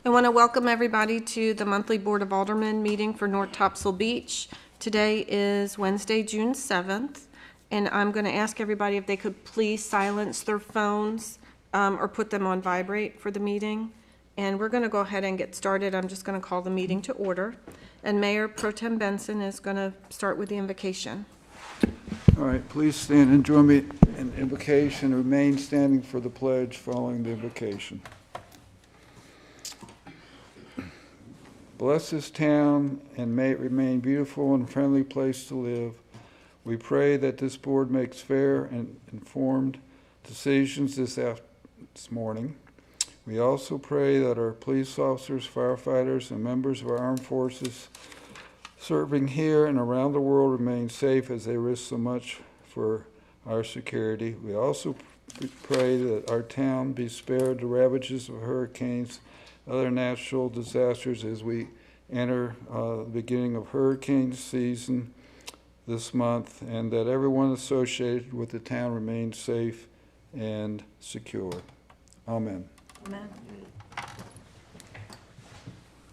I want to welcome everybody to the monthly Board of Aldermen meeting for North Topsail Beach. Today is Wednesday, June 7th, and I'm going to ask everybody if they could please silence their phones or put them on vibrate for the meeting. And we're going to go ahead and get started. I'm just going to call the meeting to order. And Mayor Pro Tem Benson is going to start with the invocation. All right, please stand and join me in invocation. Remain standing for the pledge following the invocation. Bless this town and may it remain beautiful and friendly place to live. We pray that this board makes fair and informed decisions this morning. We also pray that our police officers, firefighters, and members of our armed forces serving here and around the world remain safe as they risk so much for our security. We also pray that our town be spared the ravages of hurricanes, other natural disasters as we enter the beginning of hurricane season this month, and that everyone associated with the town remains safe and secure. Amen. Amen.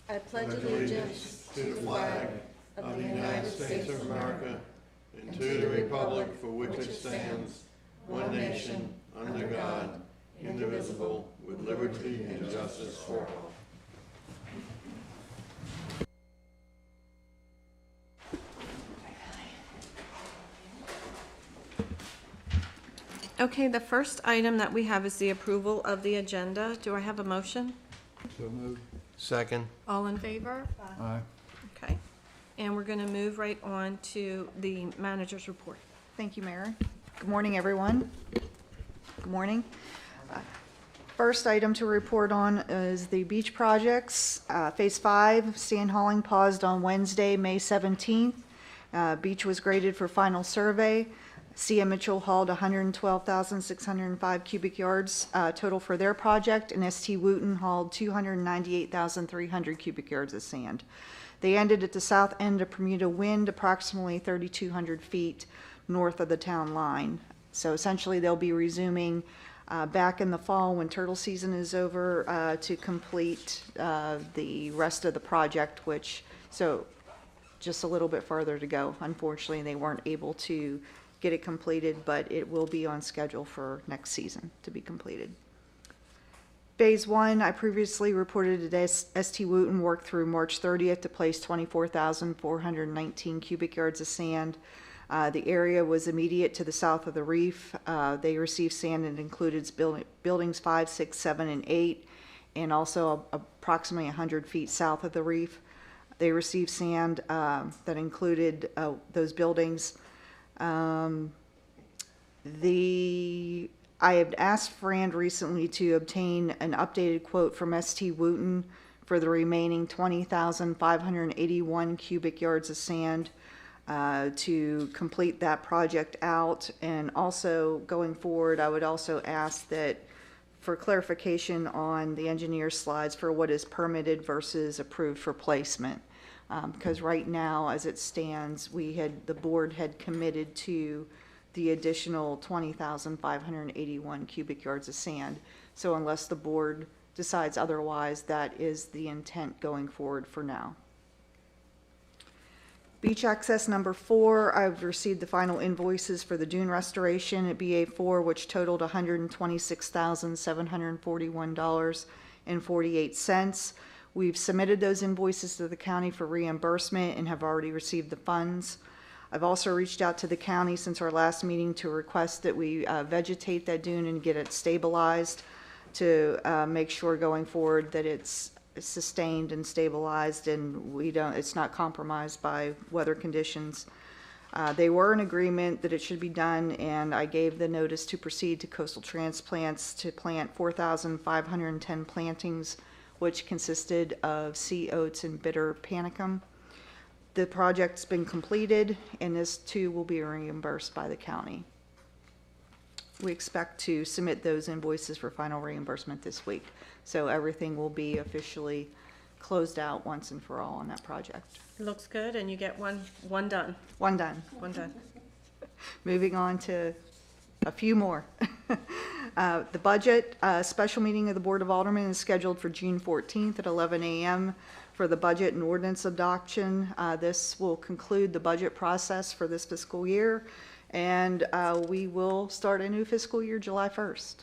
I pledge allegiance to the flag of the United States of America and to the republic for which it stands, one nation, under God, indivisible, with liberty and justice for all. Okay, the first item that we have is the approval of the agenda. Do I have a motion? So moved. Second. All in favor? Aye. Okay. And we're going to move right on to the manager's report. Thank you, Mayor. Good morning, everyone. Good morning. First item to report on is the beach projects. Phase 5, sand hauling paused on Wednesday, May 17th. Beach was graded for final survey. C.M. Mitchell hauled 112,605 cubic yards total for their project, and S.T. Wooten hauled 298,300 cubic yards of sand. They ended at the south end of Bermuda Wind, approximately 3,200 feet north of the town line. So essentially they'll be resuming back in the fall when turtle season is over to complete the rest of the project, so just a little bit further to go. Unfortunately, they weren't able to get it completed, but it will be on schedule for next season to be completed. Phase 1, I previously reported that S.T. Wooten worked through March 30th to place 24,419 cubic yards of sand. The area was immediate to the south of the reef. They received sand that included buildings 5, 6, 7, and 8, and also approximately 100 feet south of the reef. They received sand that included those buildings. I had asked Frand recently to obtain an updated quote from S.T. Wooten for the remaining 20,581 cubic yards of sand to complete that project out. And also going forward, I would also ask that for clarification on the engineer's slides for what is permitted versus approved for placement. Because right now, as it stands, the board had committed to the additional 20,581 cubic yards of sand. So unless the board decides otherwise, that is the intent going forward for now. Beach access number 4, I've received the final invoices for the dune restoration at BA4, which totaled $126,741.48. We've submitted those invoices to the county for reimbursement and have already received the funds. I've also reached out to the county since our last meeting to request that we vegetate that dune and get it stabilized to make sure going forward that it's sustained and stabilized and it's not compromised by weather conditions. They were in agreement that it should be done, and I gave the notice to proceed to Coastal Transplants to plant 4,510 plantings, which consisted of sea oats and bitter panicum. The project's been completed, and this too will be reimbursed by the county. We expect to submit those invoices for final reimbursement this week. So everything will be officially closed out once and for all on that project. It looks good, and you get one done. One done. One done. Moving on to a few more. The budget, special meeting of the Board of Aldermen is scheduled for June 14th at 11 a.m. for the budget and ordinance adoption. This will conclude the budget process for this fiscal year, and we will start a new fiscal year July 1st.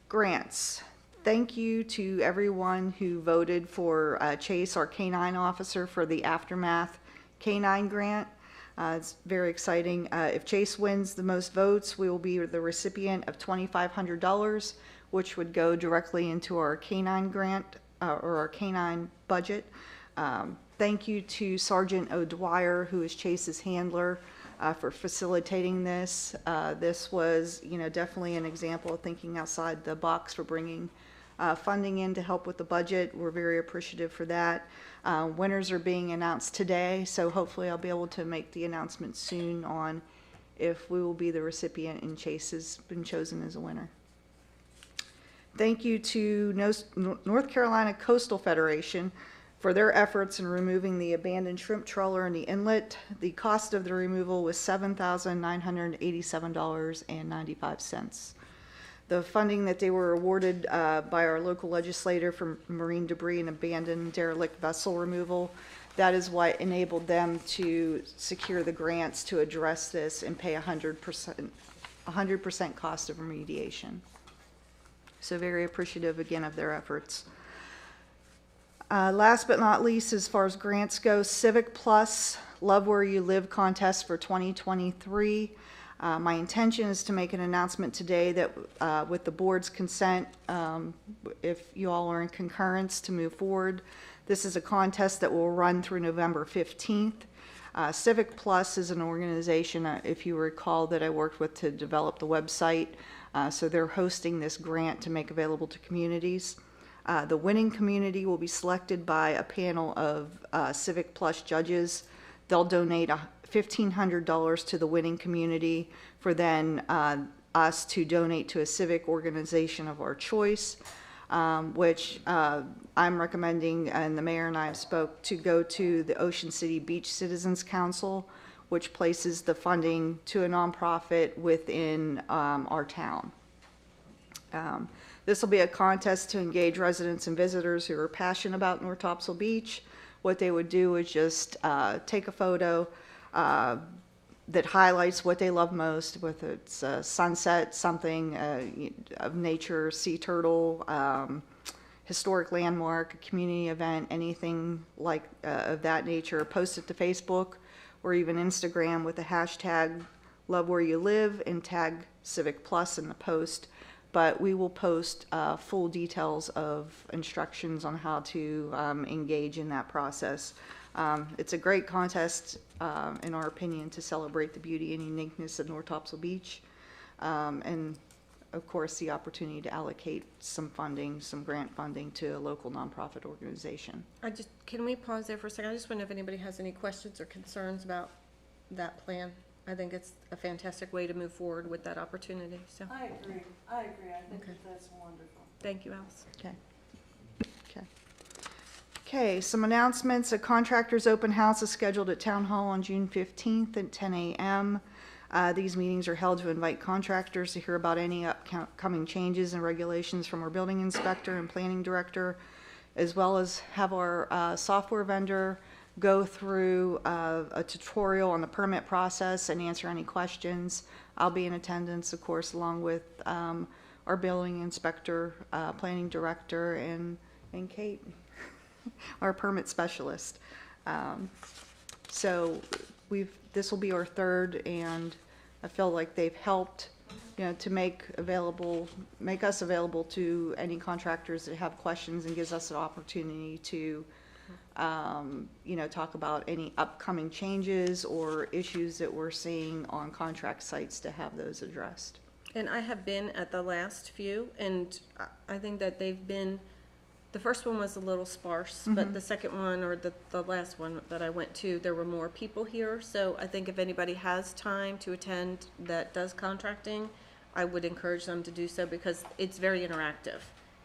Grants. Thank you to everyone who voted for Chase, our K-9 officer, for the Aftermath K-9 grant. It's very exciting. If Chase wins the most votes, we will be the recipient of $2,500, which would go directly into our K-9 grant or our K-9 budget. Thank you to Sergeant O'Dwyer, who is Chase's handler, for facilitating this. This was, definitely an example of thinking outside the box for bringing funding in to help with the budget. We're very appreciative for that. Winners are being announced today, so hopefully I'll be able to make the announcement soon on if we will be the recipient and Chase has been chosen as a winner. Thank you to North Carolina Coastal Federation for their efforts in removing the abandoned shrimp trawler in the inlet. The cost of the removal was $7,987.95. The funding that they were awarded by our local legislator for marine debris and abandoned derelict vessel removal, that is what enabled them to secure the grants to address this and pay 100% cost of remediation. So very appreciative again of their efforts. Last but not least, as far as grants go, Civic Plus Love Where You Live contest for 2023. My intention is to make an announcement today that with the board's consent, if you all are in concurrence to move forward, this is a contest that will run through November 15th. Civic Plus is an organization, if you recall, that I worked with to develop the website. So they're hosting this grant to make available to communities. The winning community will be selected by a panel of Civic Plus judges. They'll donate $1,500 to the winning community for then us to donate to a civic organization of our choice, which I'm recommending, and the mayor and I have spoke, to go to the Ocean City Beach Citizens Council, which places the funding to a nonprofit within our town. This will be a contest to engage residents and visitors who are passionate about North Topsail Beach. What they would do is just take a photo that highlights what they love most, whether it's sunset, something of nature, sea turtle, historic landmark, a community event, anything like of that nature. Post it to Facebook or even Instagram with the hashtag Love Where You Live and tag Civic Plus in the post. But we will post full details of instructions on how to engage in that process. It's a great contest, in our opinion, to celebrate the beauty and uniqueness of North Topsail Beach. And of course, the opportunity to allocate some funding, some grant funding to a local nonprofit organization. Can we pause there for a second? I just wonder if anybody has any questions or concerns about that plan. I think it's a fantastic way to move forward with that opportunity, so. I agree. I think that's wonderful. Thank you, Alice. Okay, some announcements. A contractor's open house is scheduled at Town Hall on June 15th at 10 a.m. These meetings are held to invite contractors to hear about any upcoming changes and regulations from our building inspector and planning director, as well as have our software vendor go through a tutorial on the permit process and answer any questions. I'll be in attendance, of course, along with our building inspector, planning director, and Kate, our permit specialist. So this will be our third, and I feel like they've helped, to make us available to any contractors that have questions, and gives us an opportunity to talk about any upcoming changes or issues that we're seeing on contract sites to have those addressed. And I have been at the last few, and I think that they've been, the first one was a little sparse, but the second one, or the last one that I went to, there were more people here. So I think if anybody has time to attend that does contracting, I would encourage them to do so, because it's very interactive.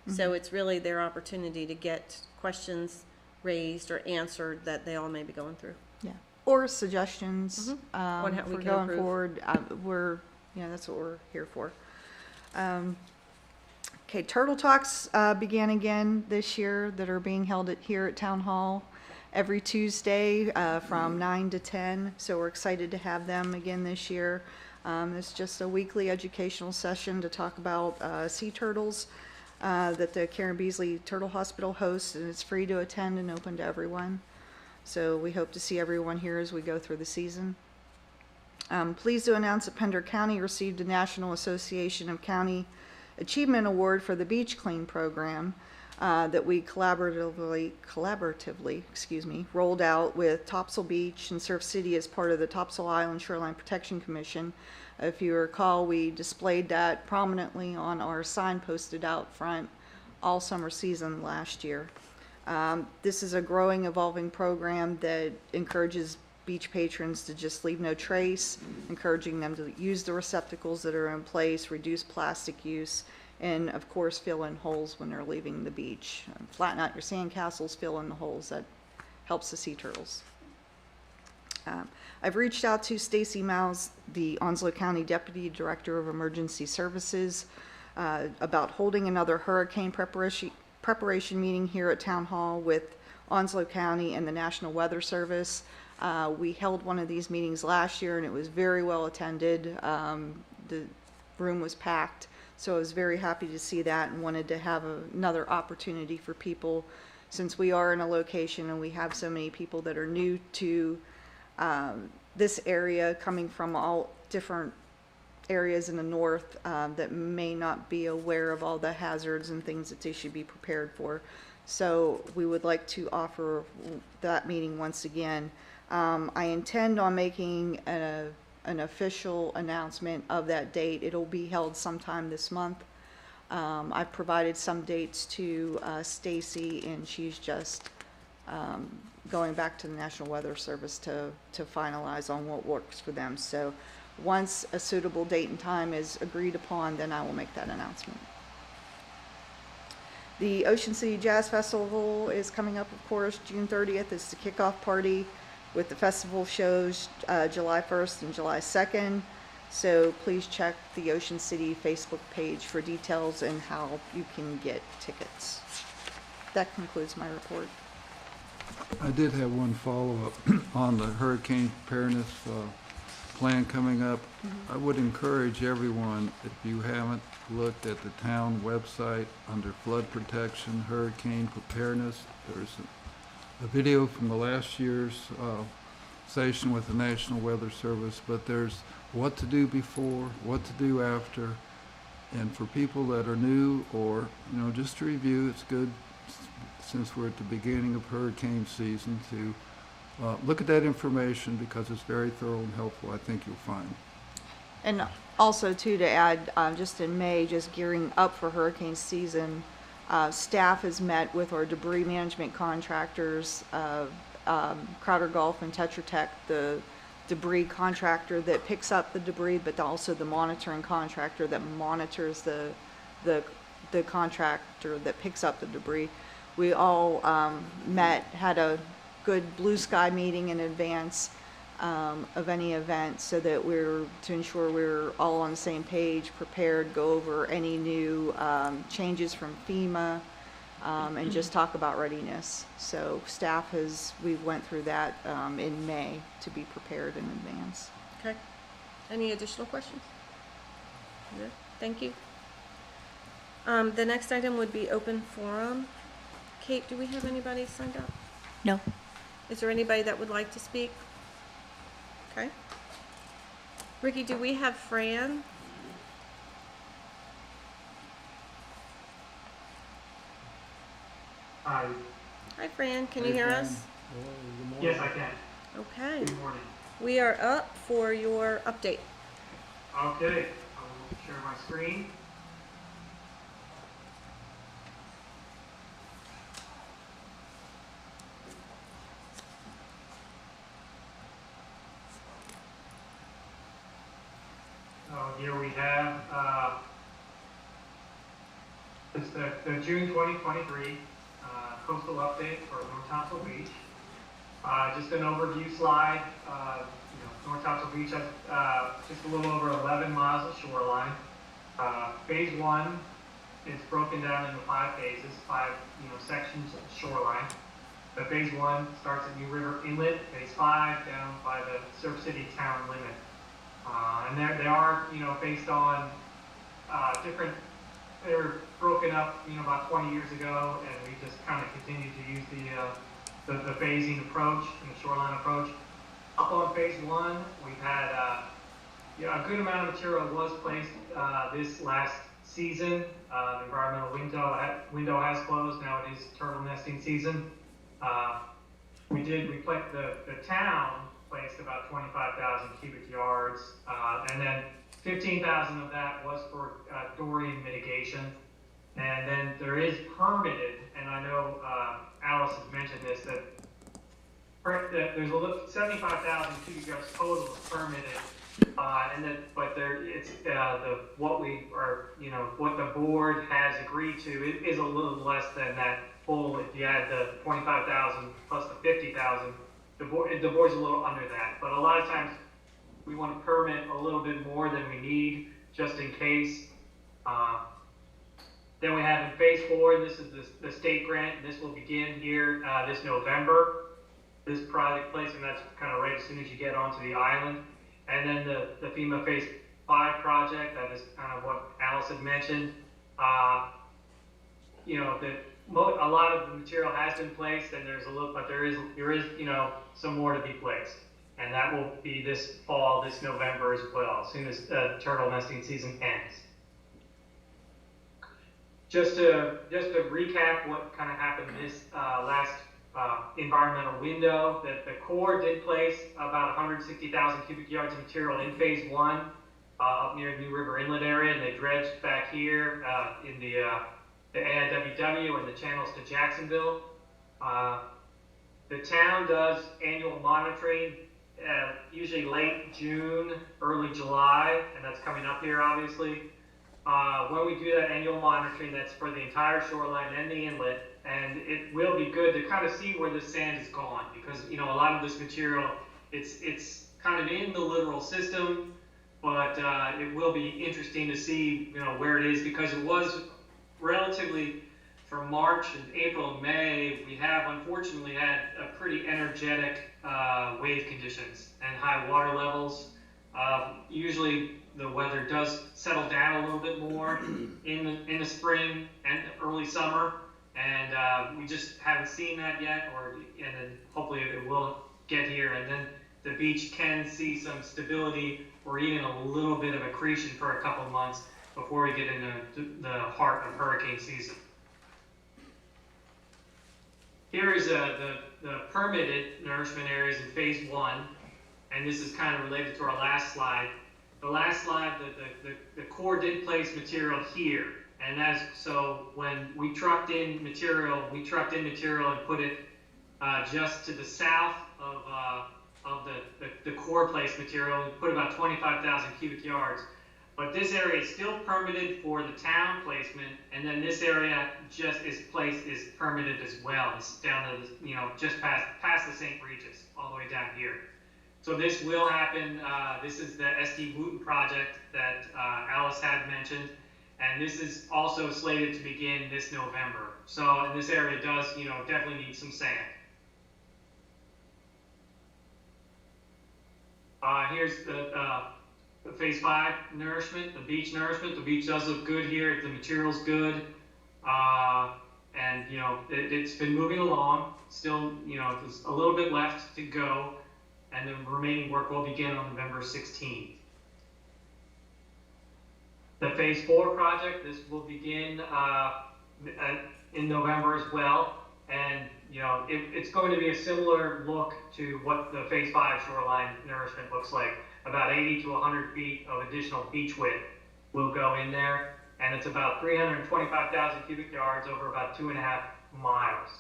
So it's really their opportunity to get questions raised or answered that they all may be going through. Yeah. Or suggestions On how we for can going improve. forward. We're that's what we're here for. Okay, Turtle Talks began again this year that are being held here at Town Hall every Tuesday from 9 to 10. So we're excited to have them again this year. It's just a weekly educational session to talk about sea turtles that the Karen Beasley Turtle Hospital hosts, and it's free to attend and open to everyone. So we hope to see everyone here as we go through the season. Pleased to announce that Pender County received a National Association of County Achievement Award for the Beach Clean program that we collaboratively rolled out with Topsail Beach and Surf City as part of the Topsail Island Shoreline Protection Commission. If you recall, we displayed that prominently on our sign posted out front all summer season last year. This is a growing, evolving program that encourages beach patrons to just leave no trace, encouraging them to use the receptacles that are in place, reduce plastic use, and of course fill in holes when they're leaving the beach. Flatten out your sandcastles, fill in the holes. That helps the sea turtles. I've reached out to Stacy Miles, the Onslow County Deputy Director of Emergency Services, about holding another hurricane preparation meeting here at Town Hall with Onslow County and the National Weather Service. We held one of these meetings last year and it was very well attended. The room was packed, so I was very happy to see that and wanted to have another opportunity for people, since we are in a location and we have so many people that are new to this area, coming from all different areas in the north that may not be aware of all the hazards and things that they should be prepared for. So we would like to offer that meeting once again. I intend on making an official announcement of that date. It'll be held sometime this month. I've provided some dates to Stacy, and she's just going back to the National Weather Service to finalize on what works for them. So once a suitable date and time is agreed upon, then I will make that announcement. The Ocean City Jazz Festival is coming up, of course. June 30th is the kickoff party with the festival shows July 1st and July 2nd. So please check the Ocean City Facebook page for details and how you can get tickets. That concludes my report. I did have one follow-up on the hurricane preparedness plan coming up. I would encourage everyone, if you haven't looked at the town website under flood protection, hurricane preparedness, there's a video from the last year's session with the National Weather Service, but there's what to do before, what to do after, and for people that are new or, just to review, it's good since we're at the beginning of hurricane season to look at that information because it's very thorough and helpful, I think you'll find. And also, too, to add, just in May, just gearing up for hurricane season, staff has met with our debris management contractors, Crowder Gulf and Tetra Tech, the debris contractor that picks up the debris, but also the monitoring contractor that monitors the contractor that picks up the debris. We all met, had a good blue sky meeting in advance of any event, so that to ensure we're all on the same page, prepared, go over any new changes from FEMA, and just talk about readiness. So staff we went through that in May to be prepared in advance. Okay. Any additional questions? Good. Thank you. The next item would be open forum. Kate, do we have anybody signed up? No. Is there anybody that would like to speak? Okay. Ricky, do we have Fran? Hi. Hi, Fran. Can you hear us? Yes, I can. Okay. Good morning. We are up for your update. Okay, I will share my screen. Here we have it's the June 2023 coastal update for North Topsail Beach. Just an overview slide. North Topsail Beach has just a little over 11 miles of shoreline. Phase 1 is broken down into 5 phases, 5 sections of the shoreline. The phase 1 starts at New River Inlet. Phase 5 down by the Surf City town limit. And they are based on different. They were broken up about 20 years ago, and we just kind of continued to use the phasing approach and the shoreline approach. Up on phase 1, we've had a good amount of material was placed this last season. The environmental window has closed. Now it is turtle nesting season. The town placed about 25,000 cubic yards, and then 15,000 of that was for Dorian mitigation. And then there is permitted, and I know Alice has mentioned this, that there's a little 75,000 cubic yards total is permitted, what the board has agreed to is a little less than that full. If you add the 25,000 plus the 50,000, the board's a little under that. But a lot of times we want to permit a little bit more than we need, just in case. Then we have in phase 4, this is the state grant, and this will begin here this November. This project place, and that's kind of right as soon as you get onto the island. And then the FEMA phase 5 project, that is kind of what Alice had mentioned. A lot of the material has been placed, and there is some more to be placed. And that will be this fall, this November as well, as soon as turtle nesting season ends. Just to recap what kind of happened this last environmental window, that the Corps did place about 160,000 cubic yards of material in phase 1 up near New River Inlet area, and they dredged back here in the AIWW and the channels to Jacksonville. The town does annual monitoring, usually late June, early July, and that's coming up here obviously. When we do that annual monitoring, that's for the entire shoreline and the inlet, and it will be good to kind of see where the sand is gone, because a lot of this material, it's kind of in the littoral system, but it will be interesting to see where it is, because it was relatively, for March and April and May, we have unfortunately had a pretty energetic wave conditions and high water levels. Usually the weather does settle down a little bit more in the spring and early summer, and we just haven't seen that yet, and then hopefully it will get here, and then the beach can see some stability or even a little bit of accretion for a couple months before we get into the heart of hurricane season. Here is the permitted nourishment areas in phase 1, and this is kind of related to our last slide. The last slide, the Corps did place material here, and that's so when we trucked in material and put it just to the south of the Corps placed material. We put about 25,000 cubic yards, but this area is still permitted for the town placement, and then this area just is permitted as well. It's down to just past the St. Regis, all the way down here. So this will happen. This is the SD Wooten project that Alice had mentioned, and this is also slated to begin this November. So, and this area does, definitely need some sand. Here's the phase 5 nourishment, the beach nourishment. The beach does look good here. The material's good, and it's been moving along. Still, there's a little bit left to go, and the remaining work will begin on November 16th. The phase 4 project, this will begin in November as well, and it's going to be a similar look to what the phase 5 shoreline nourishment looks like. About 80 to 100 feet of additional beach width will go in there, and it's about 325,000 cubic yards over about 2.5 miles.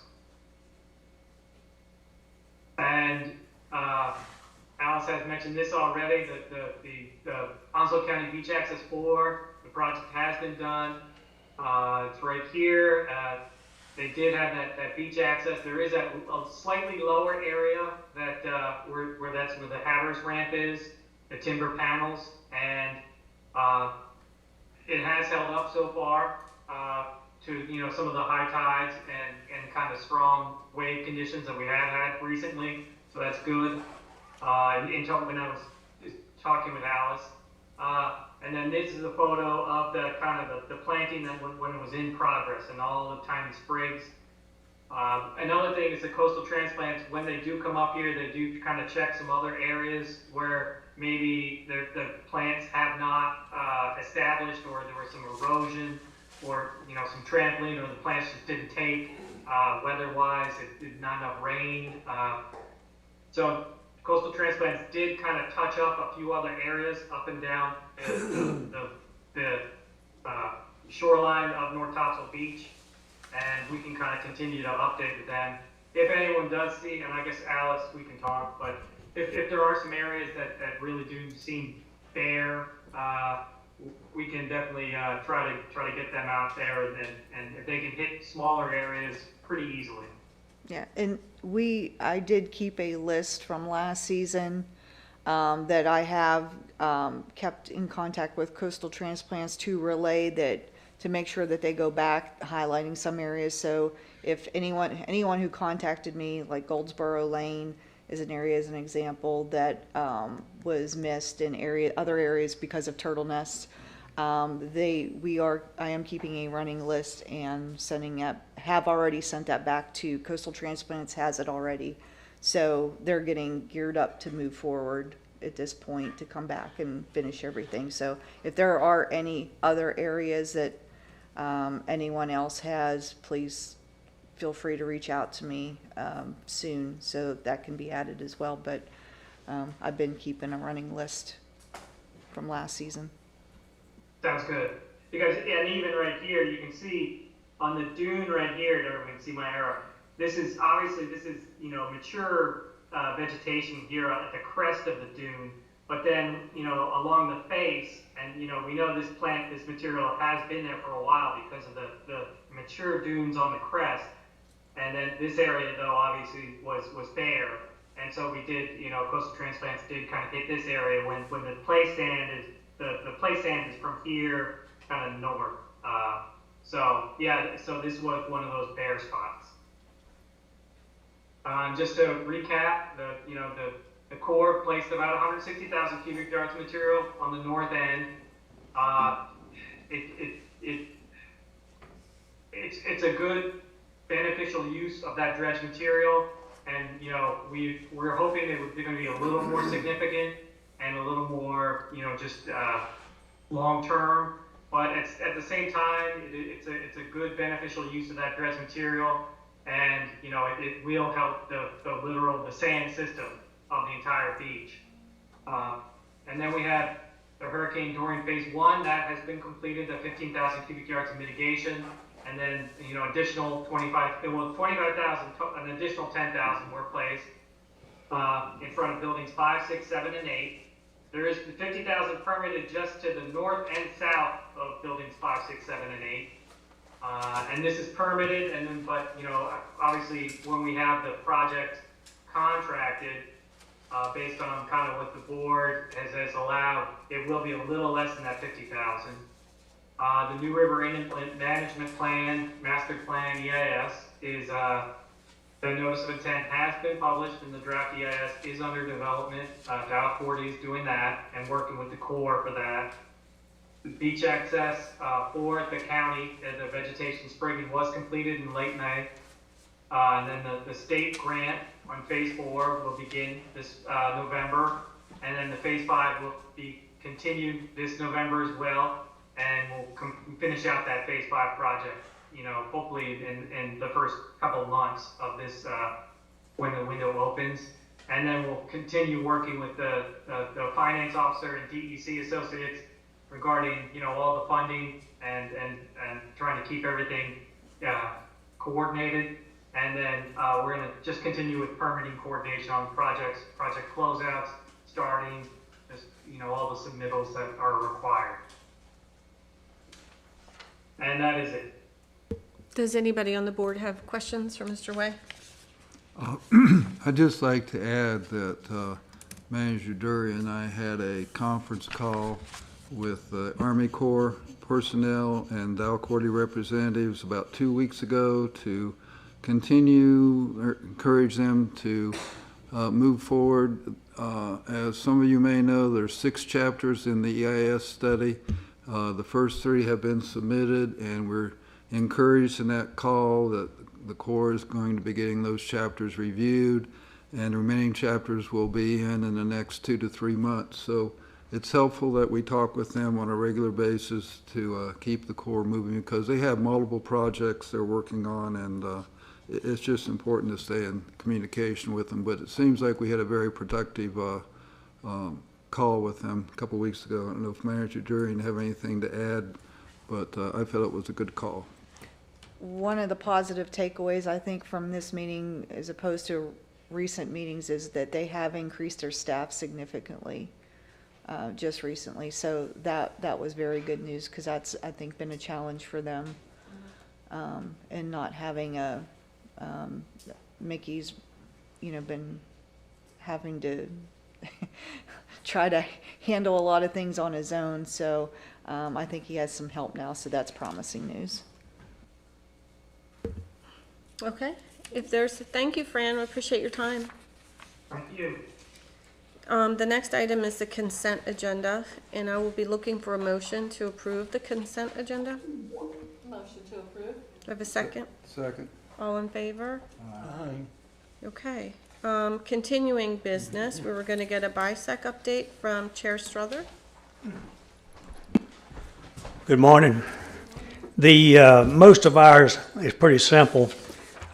And Alice has mentioned this already, that the Onslow County Beach Access 4, the project has been done. It's right here. they did have that beach access. There is a slightly lower area that, where the Hatter's ramp is, the timber panels, and, it has held up so far, to, some of the high tides and kind of strong wave conditions that we have had recently. So that's good. When I was talking with Alice. And then this is a photo of the kind of the planting that when it was in progress and all the tiny sprigs. Another thing is the coastal transplants, when they do come up here, they do kind of check some other areas where maybe the plants have not established, or there was some erosion, or some trampling, or the plants just didn't take weather-wise. It did not enough rain. So coastal transplants did kind of touch up a few other areas up and down the shoreline of North Topsail Beach, and we can kind of continue to update with them. If anyone does see, and I guess Alice, we can talk, but if there are some areas that really do seem bare, we can definitely try to get them out there, and if they can hit smaller areas pretty easily. Yeah, and I did keep a list from last season that I have kept in contact with Coastal Transplants to relay that, to make sure that they go back highlighting some areas. So if anyone who contacted me, like Goldsboro Lane is an area as an example that was missed in other areas because of turtle nests. I am keeping a running list and have already sent that back to Coastal Transplants, has it already. So they're getting geared up to move forward at this point to come back and finish everything. So if there are any other areas that anyone else has, please feel free to reach out to me soon so that can be added as well. But I've been keeping a running list from last season. Sounds good. Because, and even right here, you can see on the dune right here, everyone can see my arrow. This is mature vegetation here at the crest of the dune. But then, along the face, and, we know this material has been there for a while because of the mature dunes on the crest. And then this area, though, obviously was bare. And so we did, Coastal Transplants did kind of hit this area when the play sand is, the play sand is from here kind of north. So this was one of those bare spots. Just to recap, the Corps placed about 160,000 cubic yards of material on the north end. It's a good beneficial use of that dredge material, and we're hoping they're going to be a little more significant and a little more long term. But at the same time, it's a good beneficial use of that dredge material, and it will help the sand system of the entire beach. And then we have the Hurricane Dorian Phase 1 that has been completed, the 15,000 cubic yards of mitigation, and then additional 25,000, an additional 10,000 were placed in front of buildings 5, 6, 7, and 8. There is 50,000 permitted just to the north and south of buildings 5, 6, 7, and 8. And this is permitted, but obviously when we have the project contracted, based on kind of what the board has allowed, it will be a little less than that 50,000. The New River Inlet Management Plan, Master Plan EIS, is the notice of intent has been published, and the draft EIS is under development. Dow 40 is doing that and working with the Corps for that. The beach access for the county, the vegetation sprigging was completed in late May. And then the state grant on Phase 4 will begin this November, and then the Phase 5 will be continued this November as well, and we'll finish out that Phase 5 project, hopefully in the first couple of months of this, when the window opens. And then we'll continue working with the finance officer and DEC associates regarding, all the funding and trying to keep everything coordinated. And then we're going to just continue with permitting coordination on project closeouts, starting, just, all the submittals that are required. And that is it. Does anybody on the board have questions for Mr. Way? I'd just like to add that Manager Dury and I had a conference call with the Army Corps personnel and Dow Cordy representatives about 2 weeks ago to continue or encourage them to move forward. As some of you may know, there's 6 chapters in the EIS study. The first 3 have been submitted, and we're encouraged in that call that the Corps is going to be getting those chapters reviewed, and the remaining chapters will be in the next 2 to 3 months. So it's helpful that we talk with them on a regular basis to keep the Corps moving, because they have multiple projects they're working on, and it's just important to stay in communication with them. But it seems like we had a very productive call with them a couple weeks ago. I don't know if Manager Dury have anything to add, but I felt it was a good call. One of the positive takeaways, I think, from this meeting, as opposed to recent meetings, is that they have increased their staff significantly just recently. So that was very good news, because that's, I think, been a challenge for them. And not having Mickey's, been having to try to handle a lot of things on his own. So I think he has some help now, so that's promising news. Okay, thank you, Fran, I appreciate your time. Thank you. The next item is the consent agenda, and I will be looking for a motion to approve the consent agenda. Motion to approve? Do I have a second? Second. All in favor? Aye. Okay. Continuing business, we were gonna get a BISAC update from Chair Strother. Good morning. The most of ours is pretty simple.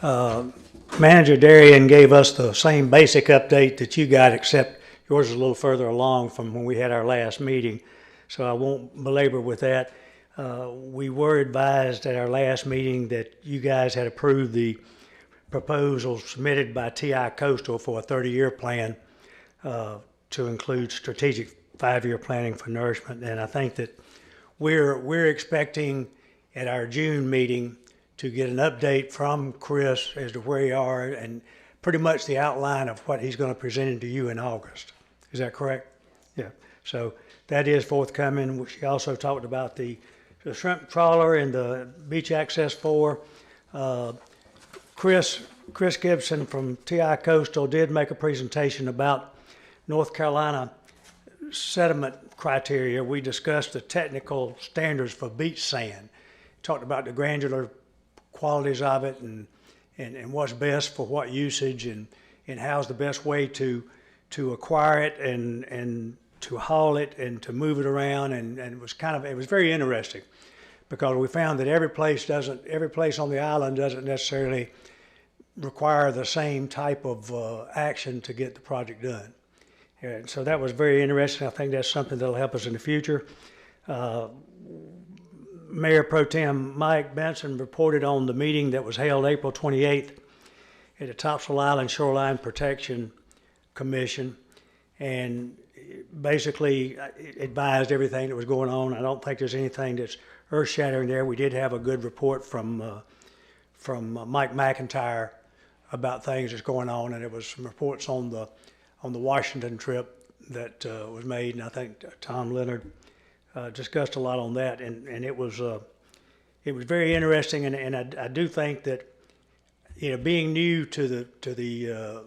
Manager Darian gave us the same basic update that you got, except yours is a little further along from when we had our last meeting, so I won't belabor with that. We were advised at our last meeting that you guys had approved the proposal submitted by TI Coastal for a 30-year plan to include strategic 5-year planning for nourishment, and I think that we're expecting at our June meeting to get an update from Chris as to where you are and pretty much the outline of what he's going to present to you in August. Is that correct? Yeah. So that is forthcoming. She also talked about the shrimp trawler and the beach access 4. Chris Gibson from TI Coastal did make a presentation about North Carolina sediment criteria. We discussed the technical standards for beach sand. Talked about the granular qualities of it and what's best for what usage and how's the best way to acquire it and to haul it and to move it around, and it was very interesting, because we found that every place on the island doesn't necessarily require the same type of action to get the project done. And so that was very interesting. I think that's something that'll help us in the future. Mayor Pro Tem Mike Benson reported on the meeting that was held April 28th at the Topsail Island Shoreline Protection Commission, and basically advised everything that was going on. I don't think there's anything that's earth-shattering there. We did have a good report from Mike McIntyre about things that's going on, and there was some reports on the Washington trip that was made, and I think Tom Leonard discussed a lot on that, and it was very interesting, and I do think that, being new to the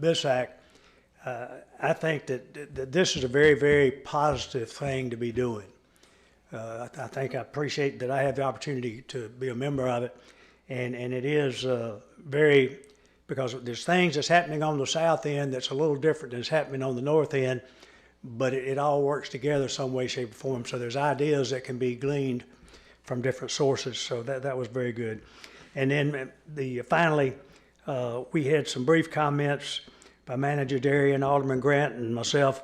BISAC, I think that this is a very, very positive thing to be doing. I think I appreciate that I have the opportunity to be a member of it, and it is very, because there's things that's happening on the south end that's a little different than is happening on the north end, but it all works together some way, shape, or form. So there's ideas that can be gleaned from different sources. So that was very good. And then finally, we had some brief comments by Manager Darian, Alderman Grant, and myself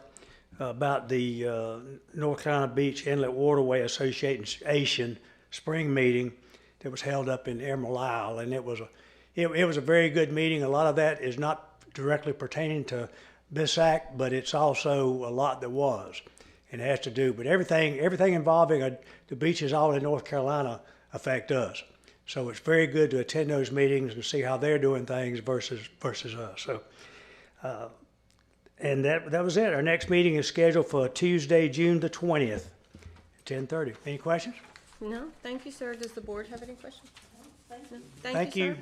about the North Carolina Beach Inlet Waterway Association spring meeting that was held up in Emerald Isle, and it was a very good meeting. A lot of that is not directly pertaining to BISAC, but it's also a lot that was, and it has to do. But everything involving the beaches all in North Carolina affect us. So it's very good to attend those meetings and see how they're doing things versus us. So, and that was it. Our next meeting is scheduled for Tuesday, June the 20th, 10:30. Any questions? No, thank you, sir. Does the board have any questions? No? Thank you.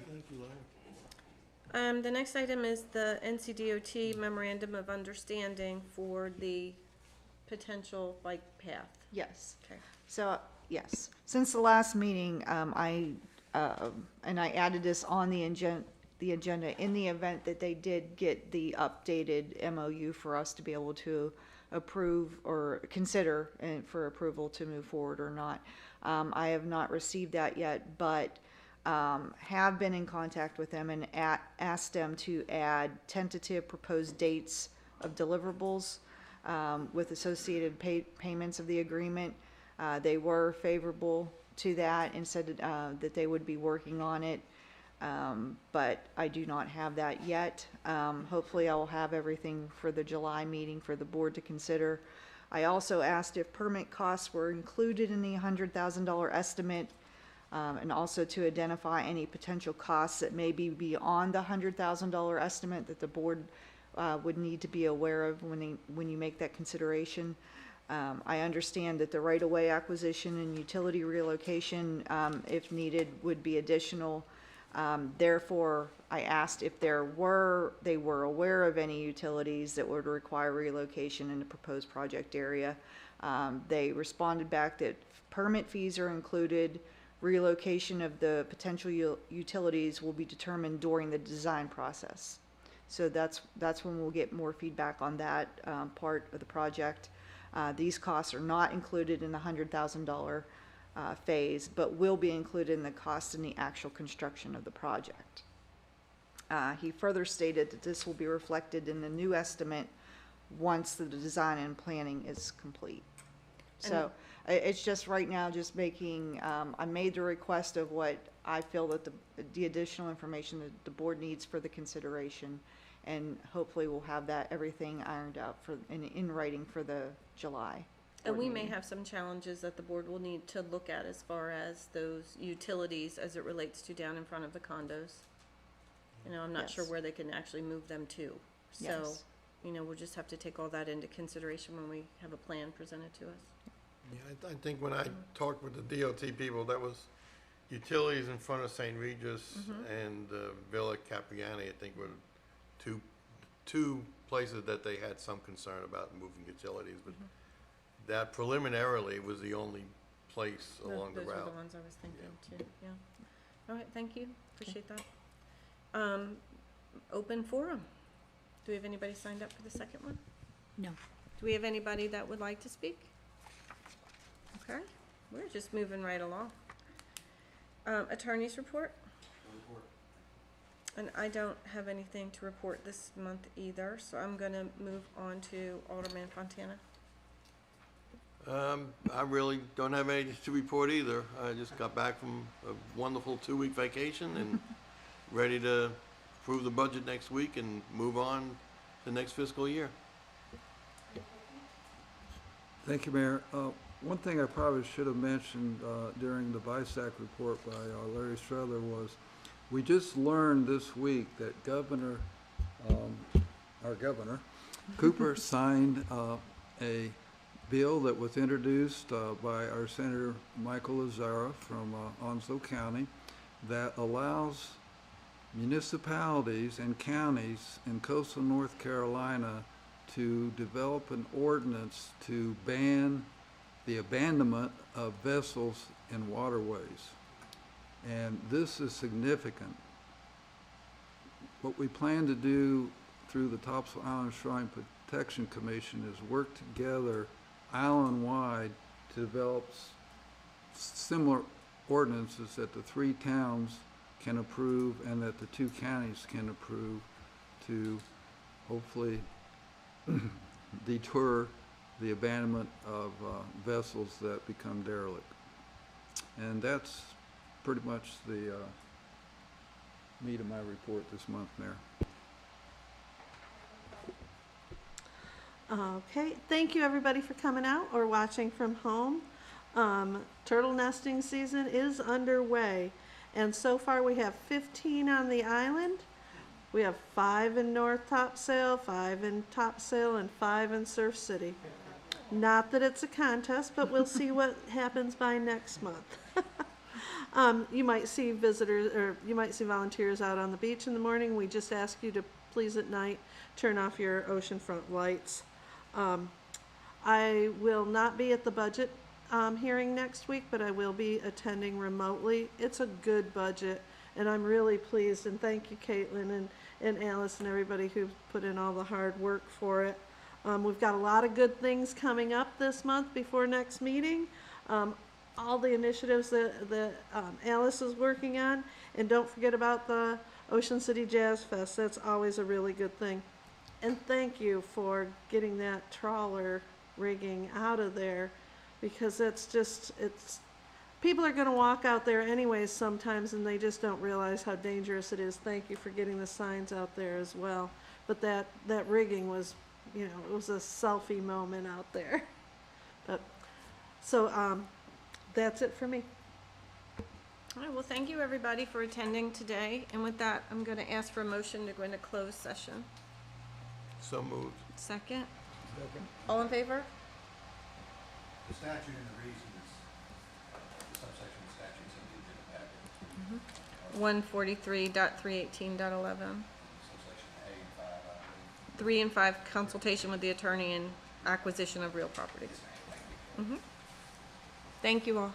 sir. The next item is the NCDOT Memorandum of Understanding for the potential bike path. Yes. Okay. So, yes, since the last meeting, I added this on the agenda in the event that they did get the updated MOU for us to be able to approve or consider and for approval to move forward or not. I have not received that yet, but have been in contact with them and asked them to add tentative proposed dates of deliverables with associated payments of the agreement. They were favorable to that and said that they would be working on it, but I do not have that yet. Hopefully I will have everything for the July meeting for the board to consider. I also asked if permit costs were included in the $100,000 estimate, and also to identify any potential costs that may be beyond the $100,000 estimate that the board would need to be aware of when you make that consideration. I understand that the right-of-way acquisition and utility relocation, if needed, would be additional. Therefore, I asked if they were aware of any utilities that would require relocation in the proposed project area. They responded back that permit fees are included. Relocation of the potential utilities will be determined during the design process. So that's when we'll get more feedback on that part of the project. These costs are not included in the $100,000 phase, but will be included in the cost in the actual construction of the project. He further stated that this will be reflected in the new estimate once the design and planning is complete. So it's just right now just making, I made the request of what I feel that the additional information that the board needs for the consideration, and hopefully we'll have that everything ironed out in writing for the July. And we may meeting. have some challenges that the board will need to look at as far as those utilities as it relates to down in front of the condos. You know, I'm not sure Yes. where they can actually move them to. So, Yes. you know, we'll just have to take all that into consideration when we have a plan presented to us. Yeah, I think when I talked with the DOT people, that was utilities in front of St. Regis and Villa Capiani, I think were two places that they had some concern about moving utilities, but that preliminarily was the only place along the Those were the route. ones I was thinking too, yeah. All right, thank you, appreciate that. Open forum. Do we have anybody signed up for the second one? No. Do we have anybody that would like to speak? Okay, we're just moving right along. Attorney's report? And I don't have anything to report this month either, so I'm gonna move on to Alderman Fontana. I really don't have anything to report either. I just got back from a wonderful 2-week vacation and ready to approve the budget next week and move on to the next fiscal year. Thank you, Mayor. One thing I probably should have mentioned during the BISAC report by Larry Struther was, we just learned this week that our governor, Cooper, signed a bill that was introduced by our Senator Michael Azara from Onslow County that allows municipalities and counties in coastal North Carolina to develop an ordinance to ban the abandonment of vessels in waterways. And this is significant. What we plan to do through the Topsail Island Shrine Protection Commission is work together island-wide to develop similar ordinances that the 3 towns can approve and that the 2 counties can approve to hopefully deter the abandonment of vessels that become derelict. And that's pretty much the meat of my report this month, Mayor. Okay, thank you everybody for coming out or watching from home. Turtle nesting season is underway, And so far, we have 15 on the island. We have 5 in North Topsail, 5 in Topsail, and 5 in Surf City. Not that it's a contest, but we'll see what happens by next month. You might see visitors, or you might see volunteers out on the beach in the morning. We just ask you to please at night turn off your oceanfront lights. I will not be at the budget hearing next week, but I will be attending remotely. It's a good budget, and I'm really pleased, and thank you, Caitlin and Alice and everybody who put in all the hard work for it. We've got a lot of good things coming up this month before next meeting. All the initiatives that Alice is working on, and don't forget about the Ocean City Jazz Fest. That's always a really good thing. And thank you for getting that trawler rigging out of there, because it's people are going to walk out there anyways sometimes, and they just don't realize how dangerous it is. Thank you for getting the signs out there as well. But that rigging was, it was a selfie moment out there. But so that's it for me. All right, well, thank you, everybody, for attending today. And with that, I'm going to ask for a motion to go into closed session. So moved. Second? All in favor? The statute and the reason is, the subsection of the statute in the agenda packet. 143.318.11. Subsection A and 5, I believe. 3 and 5, consultation with the attorney and acquisition of real property. Yes, ma'am. Thank you. Thank you all.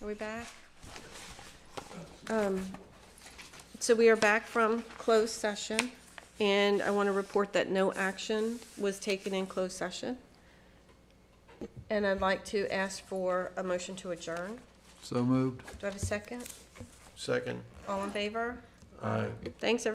Are we back? So we are back from closed session, and I want to report that no action was taken in closed session. And I'd like to ask for a motion to adjourn. So moved. Do I have a second? Second. All in favor? Aye. Thanks, everyone.